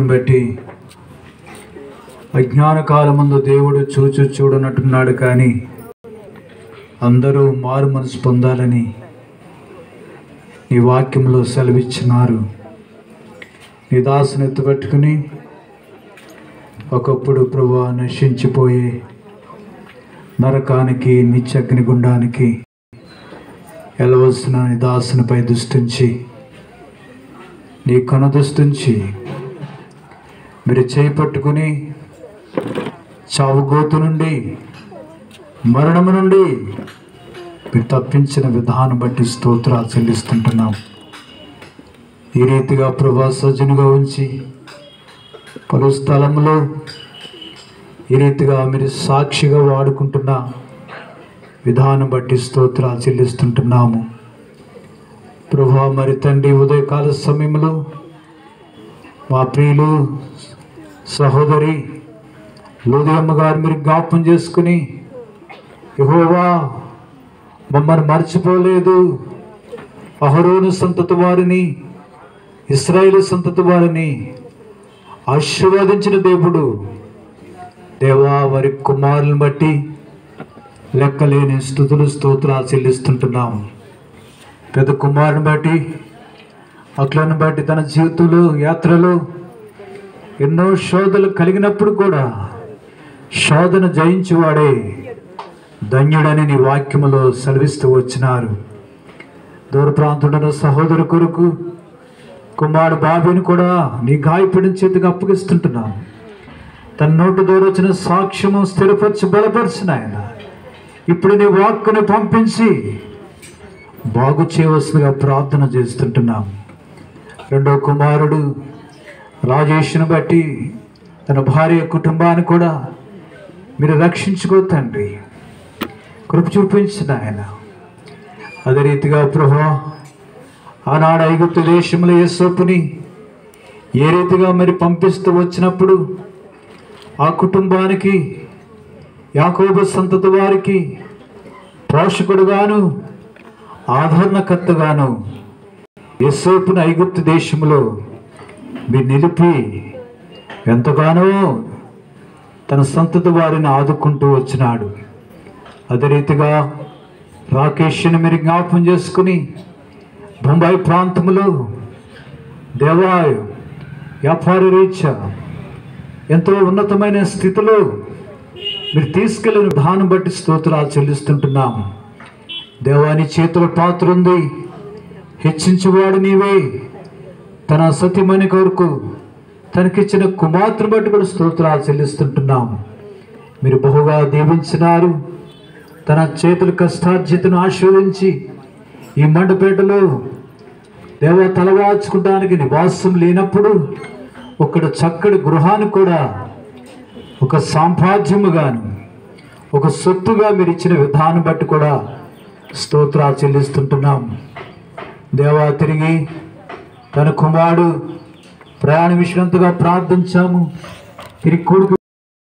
బట్టి అజ్ఞాన కాలమందు దేవుడు చూడనట్టున్నాడు, కానీ అందరూ మారు మనసు పొందాలని నీ వాక్యంలో సెలవిచ్చినారు. నీ దాసుని ఎత్తుపట్టుకుని ఒకప్పుడు ప్రభువా నశించిపోయే నరకానికి నిత్య అగ్నిగుండానికి వెళ్ళవలసిన నీ దాసునిపై దృష్టించి, నీ కను దృష్టించి మీరు చేపట్టుకుని చావుగోతు నుండి, మరణము నుండి మీరు తప్పించిన విధానం బట్టి స్తోత్రాలు చెల్లిస్తుంటున్నాం. ఈ రీతిగా ప్రభువా సజ్జనుగా ఉంచి పలు స్థలంలో ఈ రీతిగా మీరు సాక్షిగా వాడుకుంటున్న విధానం బట్టి స్తోత్రాలు చెల్లిస్తుంటున్నాము. ప్రభువా మరి తండ్రి, ఉదయకాల సమయంలో మా ప్రియులు సహోదరి లోదియమ్మ గారు మీరు జ్ఞాపకం చేసుకుని, యెహోవా మమ్మల్ని మర్చిపోలేదు, అహరోను సంతతి వారిని, ఇశ్రాయేలు సంతతి వారిని ఆశీర్వదించిన దేవుడు, దేవా వారి కుమారులను బట్టి లెక్కలేని స్తుతులు స్తోత్రాలు చెల్లిస్తుంటున్నాం. పెద్ద కుమారుని బట్టి, అట్లను బట్టి తన జీవితంలో యాత్రలో ఎన్నో శోధనలు కలిగినప్పుడు కూడా శోధన జయించేవాడే ధన్యుడని నీ వాక్యములో సెలవిస్తూ వచ్చినారు. దూర ప్రాంతంలో సహోదరు కొరకు కుమారుడు బాబుని కూడా నీ గాయపడిన చేతికి అప్పగిస్తుంటున్నాను. తన నోటి ద్వారా వచ్చిన సాక్ష్యము స్థిరపరిచి బలపరిచిన ఆయన ఇప్పుడు నీ వాక్కుని పంపించి బాగు చేయవలసిందిగా ప్రార్థన చేస్తుంటున్నాం. రెండో కుమారుడు రాజేష్ను బట్టి తన భార్య కుటుంబాన్ని కూడా మీరు రక్షించుకో తండ్రి, కృప చూపించిన ఆయన. అదే రీతిగా ప్రభువా ఆనాడు ఐగుప్తు దేశంలో యోసేపుని ఏ రీతిగా మరి పంపిస్తూ వచ్చినప్పుడు ఆ కుటుంబానికి, యాకోబు సంతతి వారికి పోషకుడుగాను ఆదరణకర్తగాను యోసేపుని ఐగుప్తు దేశంలో మీరు నిలిపి ఎంతగానో తన సంతతి వారిని ఆదుకుంటూ వచ్చినాడు. అదే రీతిగా రాకేష్ని మీరు జ్ఞాపకం చేసుకుని బొంబాయి ప్రాంతంలో దేవాయ వ్యాపార రీత్యా ఎంతో ఉన్నతమైన స్థితిలో మీరు తీసుకెళ్ళిన విధానం బట్టి స్తోత్రాలు చెల్లిస్తుంటున్నాం. దేవాని చేతుల పాత్ర ఉంది, హెచ్చించువాడు నీవే. తన సతీమణి కొరకు తనకిచ్చిన కుమార్తెను బట్టి కూడా స్తోత్రాలు చెల్లిస్తుంటున్నాం. మీరు బహుగా దీవించినారు. తన చేతుల కష్టార్జితను ఆశీర్వదించి ఈ మండపేటలో దేవ తలవాల్చుకోవడానికి నివాసం లేనప్పుడు ఒక చక్కటి గృహాన్ని కూడా ఒక సామ్రాజ్యముగాను, ఒక సొత్తుగా మీరు ఇచ్చిన విధానం బట్టి కూడా స్తోత్రాలు చెల్లిస్తుంటున్నాం. దేవా తిరిగి తన కుమారుడు ప్రయాణ విషయంతగా ప్రార్థించాము. తిరిగి కొడుకు